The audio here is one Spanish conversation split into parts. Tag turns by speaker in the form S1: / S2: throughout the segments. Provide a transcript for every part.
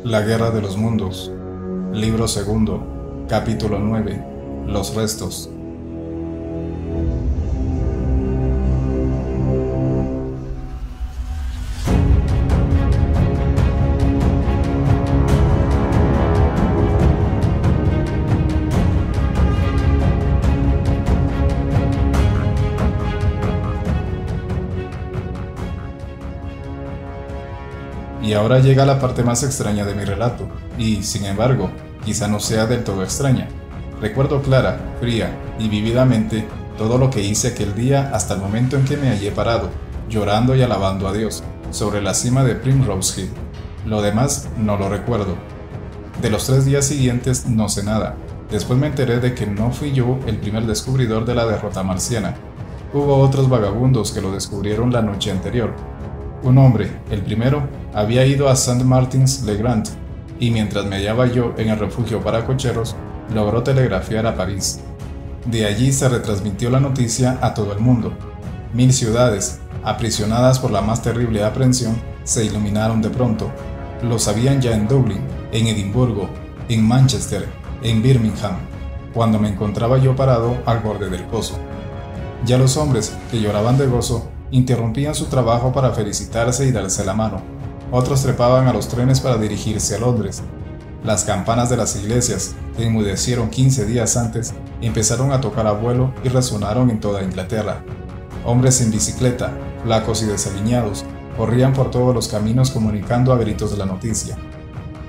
S1: La Guerra de los Mundos, Libro segundo, Capítulo 9, Los Restos. Y ahora llega la parte más extraña de mi relato, y, sin embargo, quizá no sea del todo extraña. Recuerdo clara, fría y vívidamente todo lo que hice aquel día hasta el momento en que me hallé parado, llorando y alabando a Dios, sobre la cima de Primrose Hill. Lo demás no lo recuerdo. De los 3 días siguientes no sé nada. Después me enteré de que no fui yo el primer descubridor de la derrota marciana. Hubo otros vagabundos que lo descubrieron la noche anterior. Un hombre, el primero, había ido a St. Martin's-le-Grand y mientras me hallaba yo en el refugio para cocheros, logró telegrafiar a París. De allí se retransmitió la noticia a todo el mundo. 1000 ciudades, aprisionadas por la más terrible aprensión, se iluminaron de pronto. Lo sabían ya en Dublín, en Edimburgo, en Manchester, en Birmingham, cuando me encontraba yo parado al borde del pozo. Ya los hombres, que lloraban de gozo, interrumpían su trabajo para felicitarse y darse la mano. Otros trepaban a los trenes para dirigirse a Londres. Las campanas de las iglesias, que enmudecieron 15 días antes, empezaron a tocar a vuelo y resonaron en toda Inglaterra. Hombres en bicicleta, flacos y desaliñados, corrían por todos los caminos comunicando a gritos la noticia.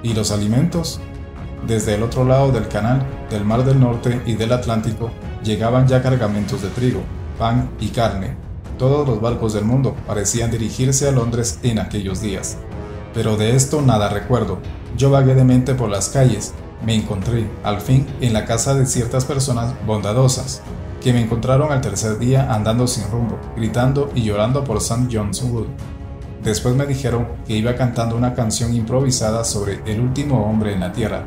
S1: ¿Y los alimentos? Desde el otro lado del canal, del Mar del Norte y del Atlántico, llegaban ya cargamentos de trigo, pan y carne. Todos los barcos del mundo parecían dirigirse a Londres en aquellos días. Pero de esto nada recuerdo. Yo vagué de mente por las calles. Me encontré, al fin, en la casa de ciertas personas bondadosas, que me encontraron al tercer día andando sin rumbo, gritando y llorando por St. John's Wood. Después me dijeron que iba cantando una canción improvisada sobre el último hombre en la tierra.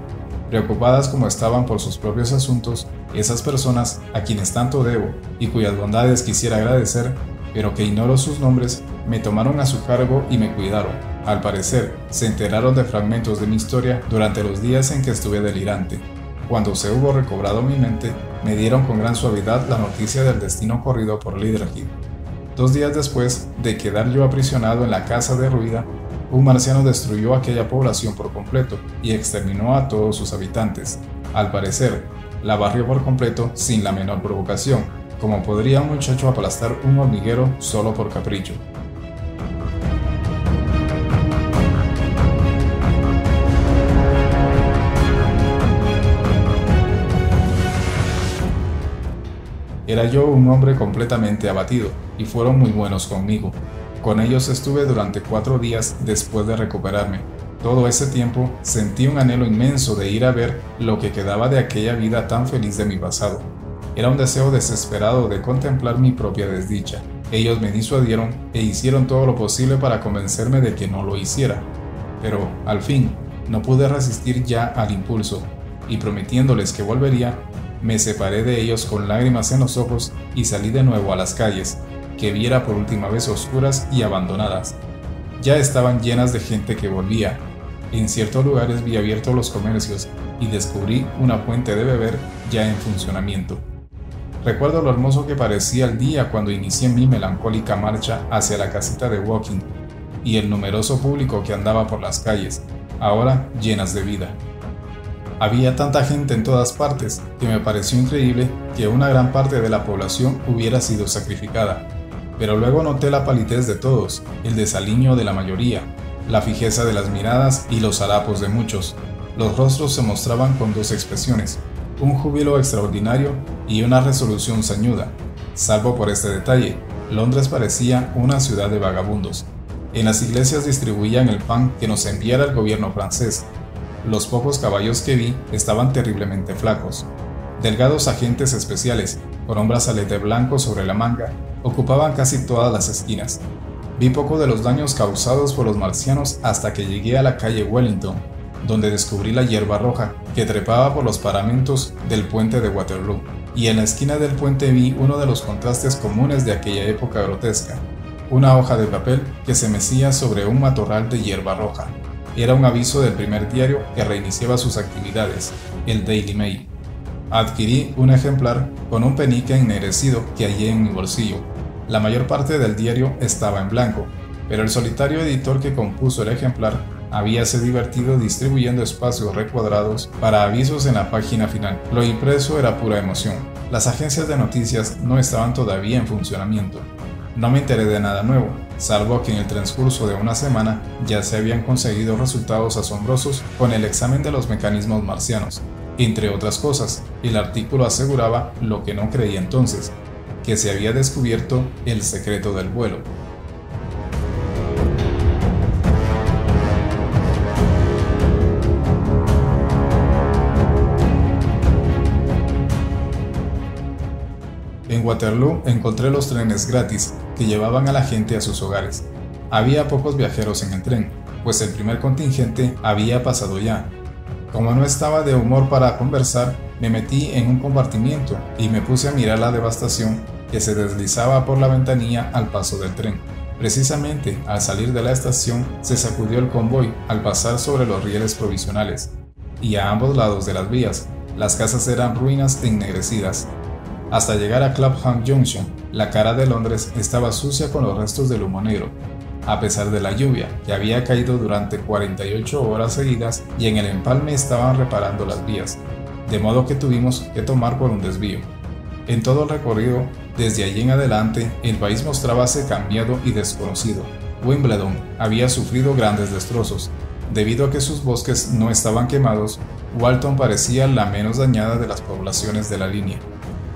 S1: Preocupadas como estaban por sus propios asuntos, esas personas a quienes tanto debo y cuyas bondades quisiera agradecer, pero que ignoro sus nombres, me tomaron a su cargo y me cuidaron. Al parecer, se enteraron de fragmentos de mi historia durante los días en que estuve delirante. Cuando se hubo recobrado mi mente, me dieron con gran suavidad la noticia del destino corrido por Leatherhead. 2 días después de quedar yo aprisionado en la casa derruida, un marciano destruyó aquella población por completo y exterminó a todos sus habitantes. Al parecer, la barrió por completo sin la menor provocación, como podría un muchacho aplastar un hormiguero solo por capricho. Era yo un hombre completamente abatido, y fueron muy buenos conmigo. Con ellos estuve durante 4 días después de recuperarme. Todo ese tiempo sentí un anhelo inmenso de ir a ver lo que quedaba de aquella vida tan feliz de mi pasado. Era un deseo desesperado de contemplar mi propia desdicha. Ellos me disuadieron e hicieron todo lo posible para convencerme de que no lo hiciera. Pero, al fin, no pude resistir ya al impulso, y prometiéndoles que volvería, me separé de ellos con lágrimas en los ojos y salí de nuevo a las calles, que viera por última vez oscuras y abandonadas. Ya estaban llenas de gente que volvía. En ciertos lugares vi abiertos los comercios y descubrí una fuente de beber ya en funcionamiento. Recuerdo lo hermoso que parecía el día cuando inicié mi melancólica marcha hacia la casita de Woking, y el numeroso público que andaba por las calles, ahora llenas de vida. Había tanta gente en todas partes que me pareció increíble que una gran parte de la población hubiera sido sacrificada. Pero luego noté la palidez de todos, el desaliño de la mayoría, la fijeza de las miradas y los harapos de muchos. Los rostros se mostraban con 2 expresiones, un júbilo extraordinario y una resolución sañuda. Salvo por este detalle, Londres parecía una ciudad de vagabundos. En las iglesias distribuían el pan que nos enviara el gobierno francés. Los pocos caballos que vi estaban terriblemente flacos. Delgados agentes especiales, con un brazalete blanco sobre la manga, ocupaban casi todas las esquinas. Vi poco de los daños causados por los marcianos hasta que llegué a la calle Wellington, donde descubrí la hierba roja que trepaba por los paramentos del puente de Waterloo, y en la esquina del puente vi uno de los contrastes comunes de aquella época grotesca, una hoja de papel que se mecía sobre un matorral de hierba roja. Era un aviso del primer diario que reiniciaba sus actividades, el Daily Mail. Adquirí un ejemplar con un penique ennegrecido que hallé en mi bolsillo. La mayor parte del diario estaba en blanco, pero el solitario editor que compuso el ejemplar habíase divertido distribuyendo espacios recuadrados para avisos en la página final. Lo impreso era pura emoción. Las agencias de noticias no estaban todavía en funcionamiento. No me enteré de nada nuevo, salvo que en el transcurso de una semana ya se habían conseguido resultados asombrosos con el examen de los mecanismos marcianos. Entre otras cosas, el artículo aseguraba lo que no creía entonces, que se había descubierto el secreto del vuelo. En Waterloo encontré los trenes gratis que llevaban a la gente a sus hogares. Había pocos viajeros en el tren, pues el primer contingente había pasado ya. Como no estaba de humor para conversar, me metí en un compartimiento y me puse a mirar la devastación que se deslizaba por la ventanilla al paso del tren. Precisamente al salir de la estación se sacudió el convoy al pasar sobre los rieles provisionales, y a ambos lados de las vías las casas eran ruinas ennegrecidas. Hasta llegar a Clapham Junction, la cara de Londres estaba sucia con los restos del humo negro, a pesar de la lluvia que había caído durante 48 horas seguidas y en el empalme estaban reparando las vías, de modo que tuvimos que tomar por un desvío. En todo el recorrido, desde allí en adelante, el país mostrábase cambiado y desconocido. Wimbledon había sufrido grandes destrozos. Debido a que sus bosques no estaban quemados, Walton parecía la menos dañada de las poblaciones de la línea.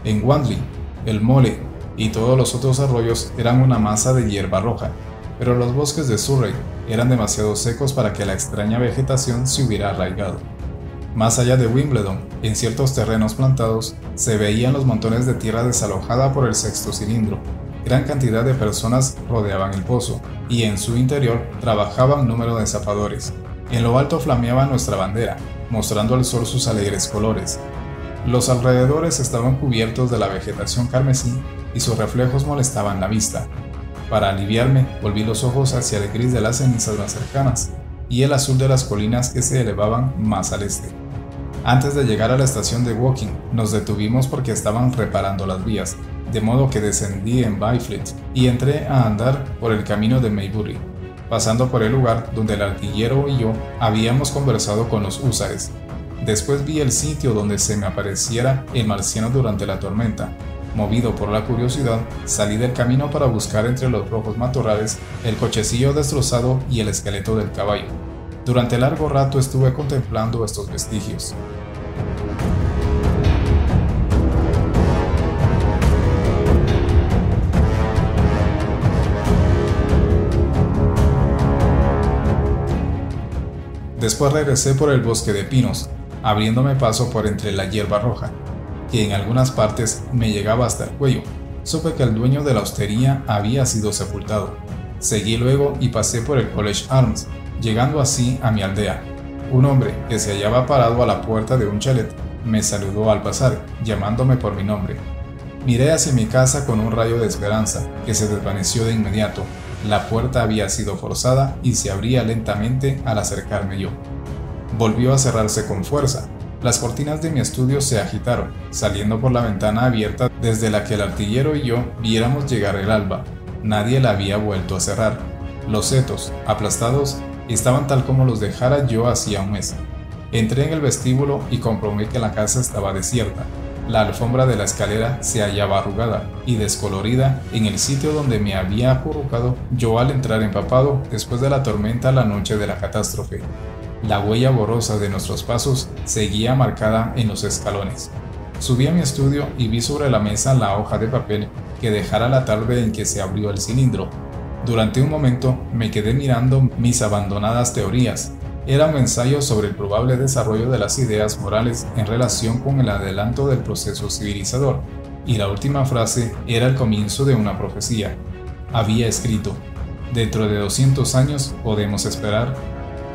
S1: En Wantley, el Mole y todos los otros arroyos eran una masa de hierba roja, pero los bosques de Surrey eran demasiado secos para que la extraña vegetación se hubiera arraigado. Más allá de Wimbledon, en ciertos terrenos plantados, se veían los montones de tierra desalojada por el sexto cilindro. Gran cantidad de personas rodeaban el pozo, y en su interior trabajaban número de zapadores. En lo alto flameaba nuestra bandera, mostrando al sol sus alegres colores. Los alrededores estaban cubiertos de la vegetación carmesí y sus reflejos molestaban la vista. Para aliviarme, volví los ojos hacia el gris de las cenizas más cercanas y el azul de las colinas que se elevaban más al este. Antes de llegar a la estación de Woking, nos detuvimos porque estaban reparando las vías, de modo que descendí en Byfleet y entré a andar por el camino de Maybury, pasando por el lugar donde el artillero y yo habíamos conversado con los húsares. Después vi el sitio donde se me apareciera el marciano durante la tormenta. Movido por la curiosidad, salí del camino para buscar entre los rojos matorrales el cochecillo destrozado y el esqueleto del caballo. Durante largo rato estuve contemplando estos vestigios. Después regresé por el bosque de pinos, abriéndome paso por entre la hierba roja, que en algunas partes me llegaba hasta el cuello. Supe que el dueño de la hostería había sido sepultado. Seguí luego y pasé por el College Arms, llegando así a mi aldea. Un hombre que se hallaba parado a la puerta de un chalet me saludó al pasar, llamándome por mi nombre. Miré hacia mi casa con un rayo de esperanza, que se desvaneció de inmediato. La puerta había sido forzada y se abría lentamente al acercarme yo. Volvió a cerrarse con fuerza. Las cortinas de mi estudio se agitaron, saliendo por la ventana abierta desde la que el artillero y yo viéramos llegar el alba. Nadie la había vuelto a cerrar. Los setos, aplastados, estaban tal como los dejara yo hacía un mes. Entré en el vestíbulo y comprobé que la casa estaba desierta. La alfombra de la escalera se hallaba arrugada y descolorida en el sitio donde me había acurrucado yo al entrar empapado después de la tormenta la noche de la catástrofe. La huella borrosa de nuestros pasos seguía marcada en los escalones. Subí a mi estudio y vi sobre la mesa la hoja de papel que dejara la tarde en que se abrió el cilindro. Durante un momento me quedé mirando mis abandonadas teorías. Era un ensayo sobre el probable desarrollo de las ideas morales en relación con el adelanto del proceso civilizador, y la última frase era el comienzo de una profecía. Había escrito: «Dentro de 200 años podemos esperar».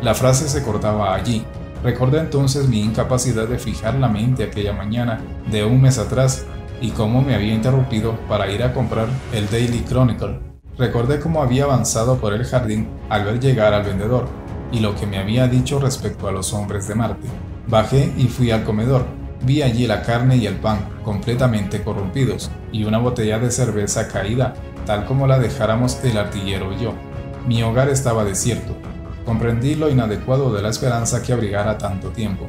S1: La frase se cortaba allí. Recordé entonces mi incapacidad de fijar la mente aquella mañana de un mes atrás y cómo me había interrumpido para ir a comprar el Daily Chronicle. Recordé cómo había avanzado por el jardín al ver llegar al vendedor. y lo que me había dicho respecto a los hombres de Marte. Bajé y fui al comedor. Vi allí la carne y el pan completamente corrompidos y una botella de cerveza caída, tal como la dejáramos el artillero y yo. Mi hogar estaba desierto. Comprendí lo inadecuado de la esperanza que abrigara tanto tiempo.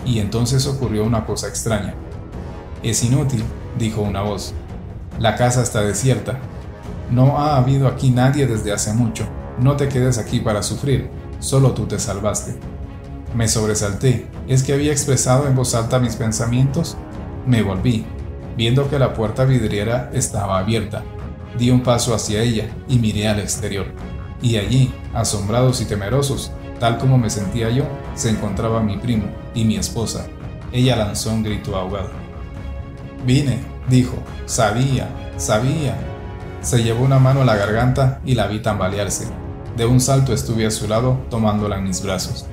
S1: Y entonces ocurrió una cosa extraña. «Es inútil», dijo una voz. «La casa está desierta. No ha habido aquí nadie desde hace mucho. No te quedes aquí para sufrir. Solo tú te salvaste». Me sobresalté. ¿Es que había expresado en voz alta mis pensamientos? Me volví, viendo que la puerta vidriera estaba abierta. Di un paso hacia ella y miré al exterior. Y allí, asombrados y temerosos, tal como me sentía yo, se encontraba mi primo y mi esposa. Ella lanzó un grito ahogado. «Vine», dijo. «Sabía. Se llevó una mano a la garganta y la vi tambalearse. De un salto estuve a su lado tomándola en mis brazos.